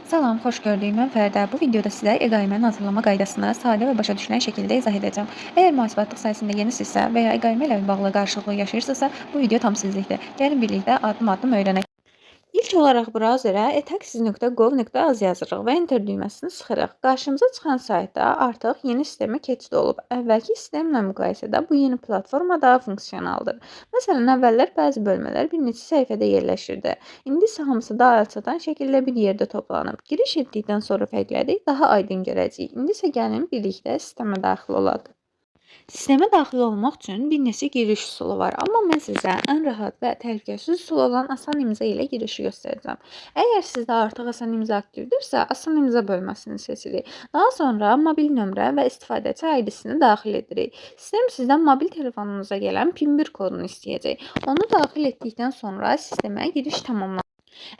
Salam, xoş gördük. Mən Fərdə. Bu videoda sizə e-qaimənin hazırlama qaydasını sadə və başa düşülən şəkildə izah edəcəm. Əgər mühasibatlıq sahəsində yenisinizsə və ya e-qaimə ilə bağlı qarşılıqlı yaşayırsınızsa, bu video tam sizlikdir. Gəlin birlikdə addım-addım öyrənək. İlk olaraq brauzerə etaxis.gov.az yazırıq və enter düyməsini sıxırıq. Qarşımıza çıxan saytda artıq yeni sistemə keçid olub. Əvvəlki sistemlə müqayisədə bu yeni platforma daha funksionaldır. Məsələn, əvvəllər bəzi bölmələr bir neçə səhifədə yerləşirdi. İndi isə hamısı daha əlçatan şəkildə bir yerdə toplanıb. Giriş etdikdən sonra fərqləri daha aydın görəcəyik. İndi isə gəlin birlikdə sistemə daxil olaq. Sistemə daxil olmaq üçün bir neçə giriş üsulu var, amma mən sizə ən rahat və təhlükəsiz üsul olan asan imza ilə girişi göstərəcəm. Əgər sizdə artıq asan imza aktivdirsə, asan imza bölməsini seçirik. Daha sonra mobil nömrə və istifadəçi ID-sini daxil edirik. Sistem sizdən mobil telefonunuza gələn PIN-1 kodunu istəyəcək. Onu daxil etdikdən sonra sistemə giriş tamamlanır.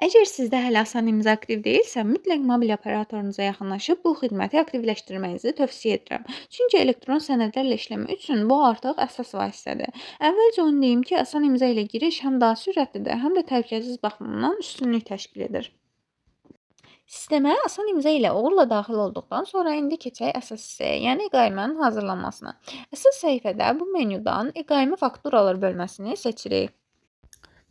Əgər sizdə hələ asan imza aktiv deyilsə, mütləq mobil operatorunuza yaxınlaşıb bu xidməti aktivləşdirməyinizi tövsiyə edirəm. Çünki elektron sənədlərlə işləmək üçün bu artıq əsas vasitədir. Əvvəlcə onu deyim ki, asan imza ilə giriş həm daha sürətlidir, həm də təhlükəsiz baxımından üstünlük təşkil edir. Sistemə asan imza ilə uğurla daxil olduqdan sonra indi keçək əsas hissəyə, yəni e-qaimənin hazırlanmasına. Əsas səhifədə bu menyudan e-qaimə fakturalar bölməsini seçirik.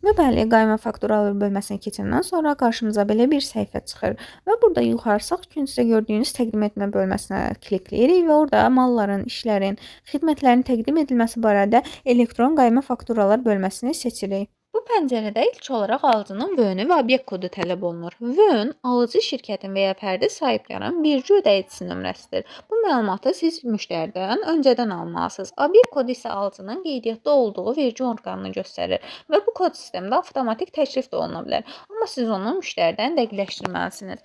Və bəli, qaymə fakturalar bölməsinə keçəndən sonra qarşımıza belə bir səhifə çıxır və burada yuxarı sağ küncdə gördüyünüz təqdim etmə bölməsinə klikləyirik və orada malların, işlərin, xidmətlərin təqdim edilməsi barədə elektron qaymə fakturalar bölməsini seçirik. Bu pəncərədə ilk olaraq alıcının VÖN-ü və obyekt kodu tələb olunur. VÖN alıcı şirkətin və ya fərdi sahibkarın birci ödəyicisi nömrəsidir. Bu məlumatı siz müştəridən öncədən almalısınız. Obyekt kodu isə alıcının qeydiyyatda olduğu vergi orqanını göstərir və bu kod sistemdə avtomatik təşrif də oluna bilər. Amma siz onu müştəridən dəqiqləşdirməlisiniz.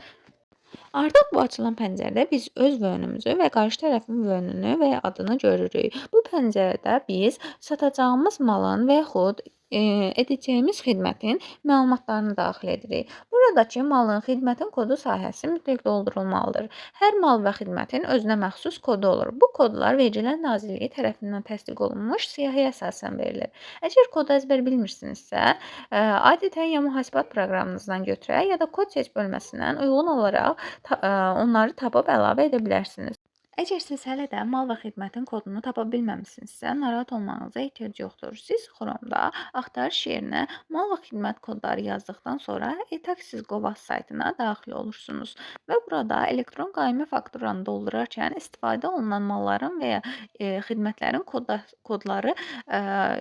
Artıq bu açılan pəncərədə biz öz VÖN-ümüzü və qarşı tərəfin VÖN-ünü və ya adını görürük. Bu pəncərədə biz satacağımız malın və yaxud edəcəyimiz xidmətin məlumatlarını daxil edirik. Buradakı malın, xidmətin kodu sahəsi mütləq doldurulmalıdır. Hər mal və xidmətin özünə məxsus kodu olur. Bu kodlar Vergilər Nazirliyi tərəfindən təsdiq olunmuş siyahıya əsasən verilir. Əgər kodu əzbər bilmirsinizsə, adətən ya mühasibat proqramınızdan götürək, ya da kod seç bölməsindən uyğun olaraq onları tapıb əlavə edə bilərsiniz. Əgər siz hələ də mal və xidmətin kodunu tapa bilməmisinizsə, narahat olmağınıza ehtiyac yoxdur. Siz Chrome-da axtarış yerinə mal və xidmət kodları yazdıqdan sonra etaxis.gov.az saytına daxil olursunuz və burada elektron qaymə fakturanı doldurarkən istifadə olunan malların və ya xidmətlərin kodları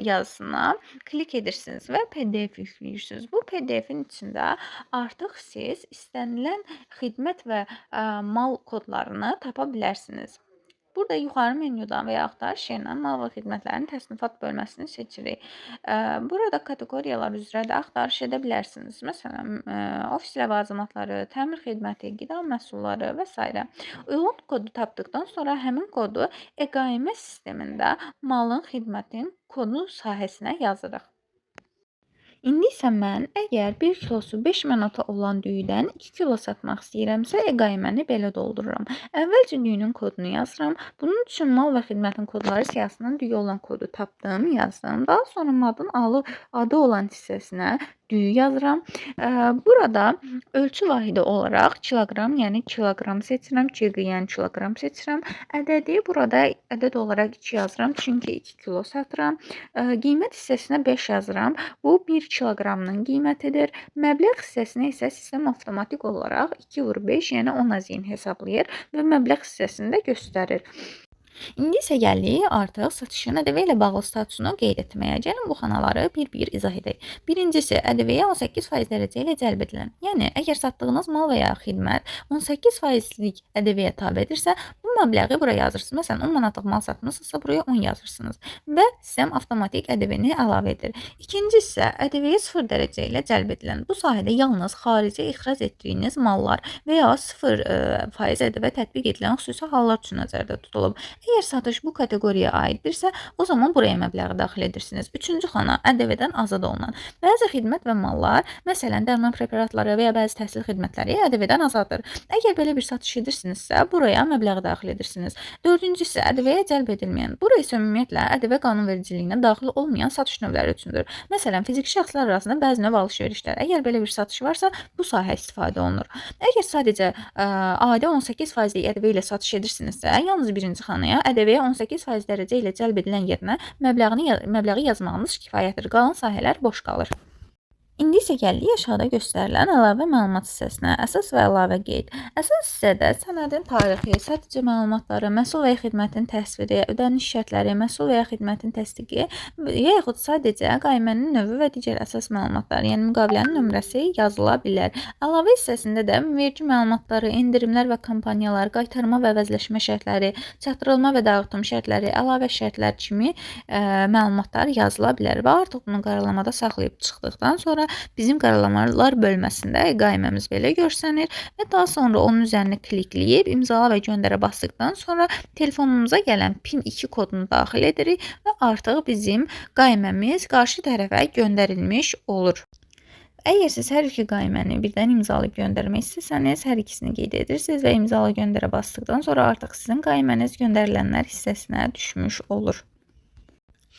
yazısına klik edirsiniz və PDF yükləyirsiniz. Bu PDF-in içində artıq siz istənilən xidmət və mal kodlarını tapa bilərsiniz. Burada yuxarı menyudan və ya axtarış yerindən mal və xidmətlərin təsnifat bölməsini seçirik. Burada kateqoriyalar üzrə də axtarış edə bilərsiniz. Məsələn, ofis ləvazimatları, təmir xidməti, qida məhsulları və s. Uyğun kodu tapdıqdan sonra həmin kodu e-qaimə sistemində malın, xidmətin kodu sahəsinə yazırıq. İndi isə mən əgər 1 kilosu 5 manata olan düyüdən 2 kilo satmaq istəyirəmsə, e-qaiməni belə doldururam. Əvvəlcə düyünün kodunu yazıram. Bunun üçün mal və xidmətin kodları siyahısından düyü olan kodu tapdım, yazdım. Daha sonra malın adı olan hissəsinə düyü yazıram. Burada ölçü vahidi olaraq kiloqram, yəni kiloqram seçirəm, qiqi, yəni kiloqram seçirəm. Ədədi burada ədəd olaraq 2 yazıram, çünki 2 kilo satıram. Qiymət hissəsinə 5 yazıram. Bu 1 kiloqramının qiymətidir. Məbləğ hissəsinə isə sistem avtomatik olaraq 2/5, yəni 10 əziyin hesablayır və məbləğ hissəsini də göstərir. İndi isə gəlirik artıq satışın ƏDV ilə bağlı statusunu qeyd etməyə. Gəlin bu xanaları bir-bir izah edək. Birincisi, ƏDV-yə 18% dərəcə ilə cəlb edilən. Yəni, əgər satdığınız mal və ya xidmət 18%lik ƏDV-yə tabedirsə, bu məbləği buraya yazırsınız. Məsələn, 10 manatlıq mal satmısınızsa, buraya 10 yazırsınız və sistem avtomatik ƏDV-ni əlavə edir. İkincisi isə ƏDV-yə 0 dərəcə ilə cəlb edilən. Bu sahədə yalnız xaricə ixrac etdiyiniz mallar və ya 0% ƏDV tətbiq edilən xüsusi hallar üçün nəzərdə tutulub. Əgər satış bu kateqoriyaya aiddirsə, o zaman buraya məbləği daxil edirsiniz. Üçüncü xana ƏDV-dən azad olunan. Bəzi xidmət və mallar, məsələn, dərman preparatları və ya bəzi təhsil xidmətləri ƏDV-dən azaddır. Əgər belə bir satış edirsinizsə, buraya məbləği daxil edirsiniz. Dördüncüsü ƏDV-yə cəlb edilməyən. Buraya isə ümumiyyətlə ƏDV qanunvericiliyinə daxil olmayan satış növləri üçündür. Məsələn, fiziki şəxslər arasında bəzi növ alış-verişlər. Əgər belə bir satış varsa, bu sahə istifadə olunur. Əgər sadəcə adi 18% ƏDV ilə satış edirsinizsə, yalnız birinci xanaya ƏDV-yə 18% dərəcə ilə cəlb edilən yerinə məbləği yazmağınız kifayətdir. Qalan sahələr boş qalır. İndi isə gəldik aşağıda göstərilən əlavə məlumat hissəsinə. Əsas və əlavə qeyd. Əsas hissədə sənədin tarixi, satıcı məlumatları, məhsul və ya xidmətin təsviri, ödəniş şərtləri, məhsul və ya xidmətin təsdiqi və yaxud sadəcə qaymənin növü və digər əsas məlumatlar, yəni müqavilənin nömrəsi yazıla bilər. Əlavə hissəsində də vergi məlumatları, endirimlər və kampaniyalar, qaytarma və əvəzləşmə şərtləri, çatdırılma və dağıtım şərtləri, əlavə şərtlər kimi məlumatlar yazıla bilər və artıq bunu qaralamada saxlayıb çıxdıqdan sonra bizim qaralamalar bölməsində qayməmiz belə görsənir və daha sonra onun üzərinə klikləyib imzala və göndərə basdıqdan sonra telefonumuza gələn PIN-2 kodunu daxil edirik və artıq bizim qayməmiz qarşı tərəfə göndərilmiş olur. Əgər siz hər iki qayməni birdən imzalayıb göndərmək istəsəniz, hər ikisini qeyd edirsiniz və imzala göndərə basdıqdan sonra artıq sizin qayməniz göndərilənlər hissəsinə düşmüş olur.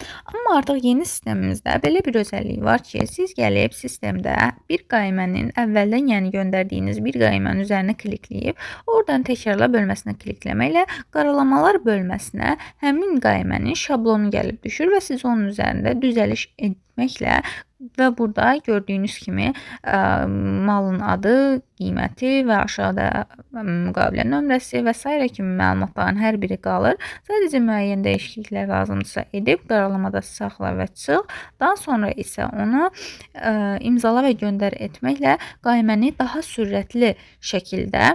Amma artıq yeni sistemimizdə belə bir özəllik var ki, siz gəlib sistemdə bir qaymənin əvvəldən, yəni göndərdiyiniz bir qaymənin üzərinə klikləyib, oradan təkrarla bölməsinə klikləməklə qaralamalar bölməsinə həmin qaymənin şablonu gəlib düşür və siz onun üzərində düzəliş etməklə və burada gördüyünüz kimi malın adı, qiyməti və aşağıda müqavilə nömrəsi və s. kimi məlumatların hər biri qalır. Sadəcə müəyyən dəyişikliklər lazımdırsa edib qaralamada saxla və çıx. Daha sonra isə onu imzala və göndər etməklə qayməni daha sürətli şəkildə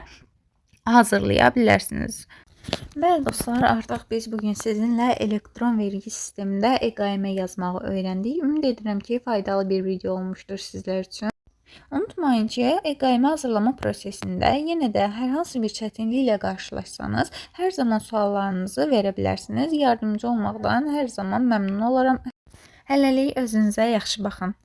hazırlaya bilərsiniz. Bəli dostlar, artıq biz bugün sizinlə elektron vergi sistemində e-qaymə yazmağı öyrəndik. Ümid edirəm ki, faydalı bir video olmuşdur sizlər üçün. Unutmayın ki, e-qaymə hazırlama prosesində yenə də hər hansı bir çətinliklə qarşılaşsanız, hər zaman suallarınızı verə bilərsiniz. Yardımcı olmaqdan hər zaman məmnun olaram. Hələlik özünüzə yaxşı baxın.